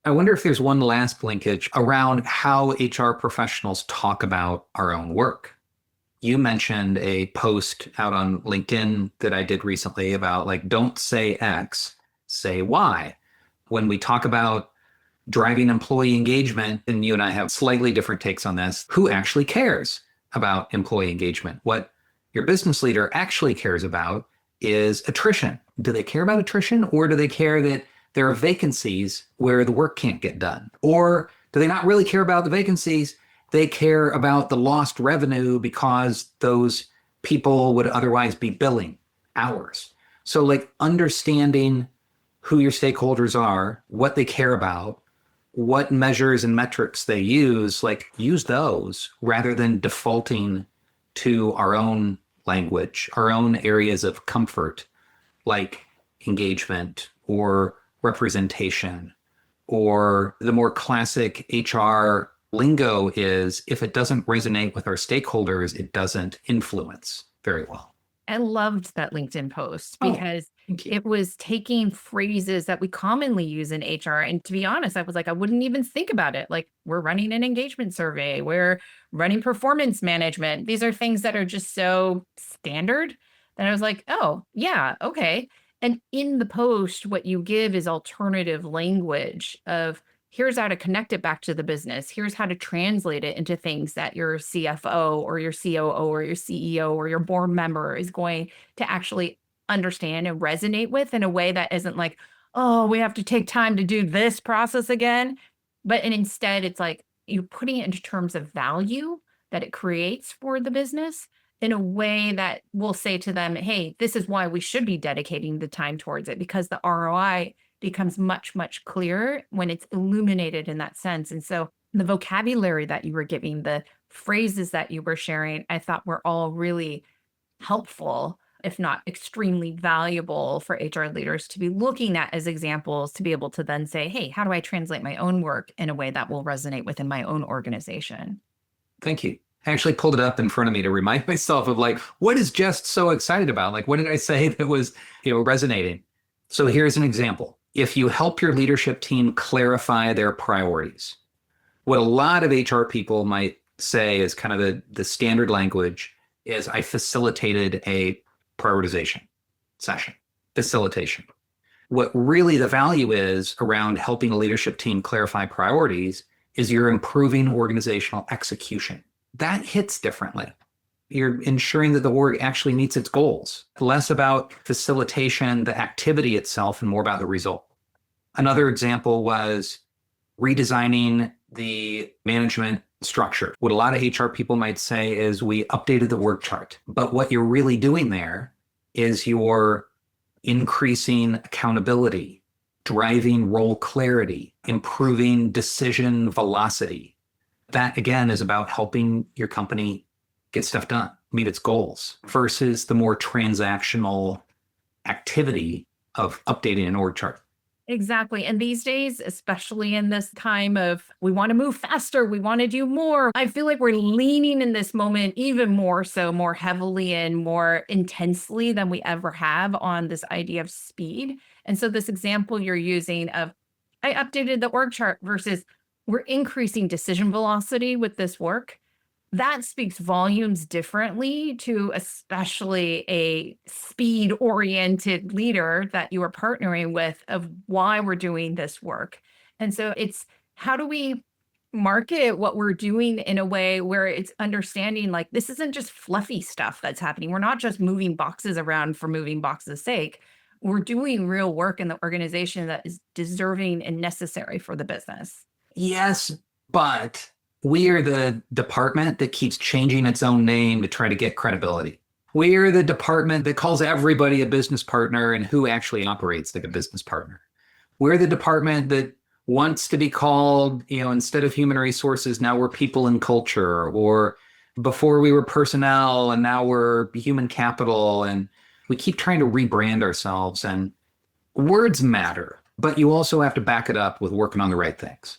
I wonder if there's one last linkage around how HR professionals talk about our own work. You mentioned a post out on LinkedIn that I did recently about like, don't say X, say Y. When we talk about driving employee engagement, and you and I have slightly different takes on this, who actually cares about employee engagement? What your business leader actually cares about is attrition. Do they care about attrition, or do they care that there are vacancies where the work can't get done? Or do they not really care about the vacancies? They care about the lost revenue because those people would otherwise be billing hours. So like understanding who your stakeholders are, what they care about, what measures and metrics they use, like use those rather than defaulting to our own language, our own areas of comfort, like engagement or representation, or the more classic HR lingo is if it doesn't resonate with our stakeholders, it doesn't influence very well. I loved that LinkedIn post Oh, because thank you. it was taking phrases that we commonly use in HR. And to be honest, I was like, I wouldn't even think about it. Like, we're running an engagement survey, we're running performance management. These are things that are just so standard that I was like, oh, yeah, okay. And in the post, what you give is alternative language of here's how to connect it back to the business. Here's how to translate it into things that your CFO or your COO or your CEO or your board member is going to actually understand and resonate with in a way that isn't like, oh, we have to take time to do this process again. And instead, it's like you're putting it into terms of value that it creates for the business in a way that will say to them, hey, this is why we should be dedicating the time towards it, because the ROI becomes much, much clearer when it's illuminated in that sense. And so the vocabulary that you were giving, the phrases that you were sharing, I thought were all really helpful, if not extremely valuable for HR leaders to be looking at as examples to be able to then say, hey, how do I translate my own work in a way that will resonate within my own organization? Thank you. I actually pulled it up in front of me to remind myself of like, what is Jess so excited about? Like, what did I say that was, resonating? So here's an example. If you help your leadership team clarify their priorities, what a lot of HR people might say is kind of the standard language is I facilitated a prioritization session, facilitation. What really the value is around helping a leadership team clarify priorities is you're improving organizational execution. That hits differently. You're ensuring that the org actually meets its goals, less about facilitation, the activity itself, and more about the result. Another example was redesigning the management structure. What a lot of HR people might say is we updated the work chart. But what you're really doing there is you're increasing accountability, driving role clarity, improving decision velocity. That, again, is about helping your company get stuff done, meet its goals, versus the more transactional activity of updating an org chart. Exactly. And these days, especially in this time of we want to move faster, we want to do more, I feel like we're leaning in this moment even more so, more heavily and more intensely than we ever have on this idea of speed. And so, this example you're using of I updated the org chart versus we're increasing decision velocity with this work, that speaks volumes differently to especially a speed oriented leader that you are partnering with of why we're doing this work. And so it's how do we market what we're doing in a way where it's understanding like this isn't just fluffy stuff that's happening. We're not just moving boxes around for moving boxes' sake. We're doing real work in the organization that is deserving and necessary for the business. Yes, but we are the department that keeps changing its own name to try to get credibility. We're the department that calls everybody a business partner and who actually operates like a business partner. We're the department that wants to be called, instead of human resources, now we're people and culture, or before we were personnel and now we're human capital. And we keep trying to rebrand ourselves, and words matter, but you also have to back it up with working on the right things.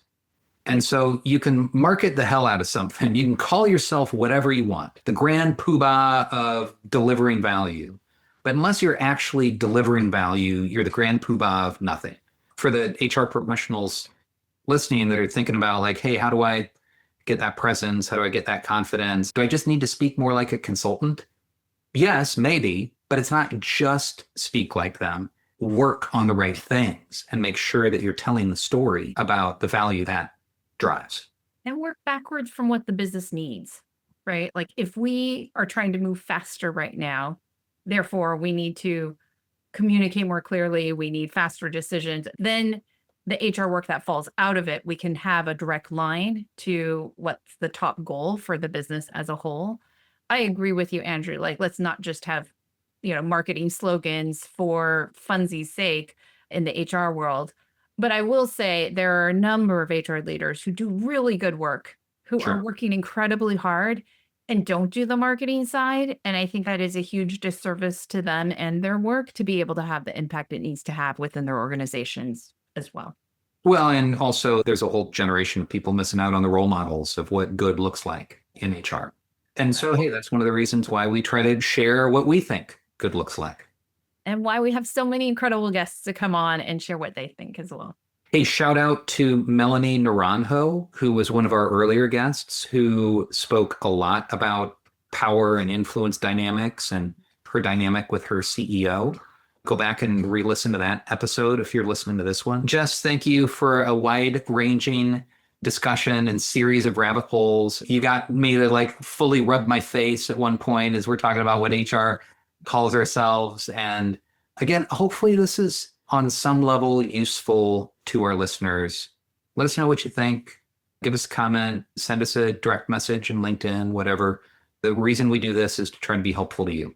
And so you can market the hell out of something. You can call yourself whatever you want, the grand poobah of delivering value. But unless you're actually delivering value, you're the grand poobah of nothing. For the HR professionals listening that are thinking about like, hey, how do I get that presence? How do I get that confidence? Do I just need to speak more like a consultant? Yes, maybe, but it's not just speak like them. Work on the right things and make sure that you're telling the story about the value that drives. And work backwards from what the business needs, right? Like if we are trying to move faster right now, therefore we need to communicate more clearly, we need faster decisions, then the HR work that falls out of it, we can have a direct line to what's the top goal for the business as a whole. I agree with you, Andrew. Like, let's not just have, marketing slogans for funsies' sake in the HR world. But I will say there are a number of HR leaders who do really good work, who are Sure. working incredibly hard and don't do the marketing side. And I think that is a huge disservice to them and their work to be able to have the impact it needs to have within their organizations as well. Well, and also there's a whole generation of people missing out on the role models of what good looks like in HR. And so, hey, that's one of the reasons why we try to share what we think good looks like. And why we have so many incredible guests to come on and share what they think as well. Hey, shout out to Melanie Naranjo, who was one of our earlier guests, who spoke a lot about power and influence dynamics and her dynamic with her CEO. Go back and re-listen to that episode if you're listening to this one. Jess, thank you for a wide-ranging discussion and series of rabbit holes. You got me to like fully rub my face at one point as we're talking about what HR calls ourselves. And again, hopefully this is on some level useful to our listeners. Let us know what you think. Give us a comment, send us a direct message in LinkedIn, whatever. The reason we do this is to try to be helpful to you.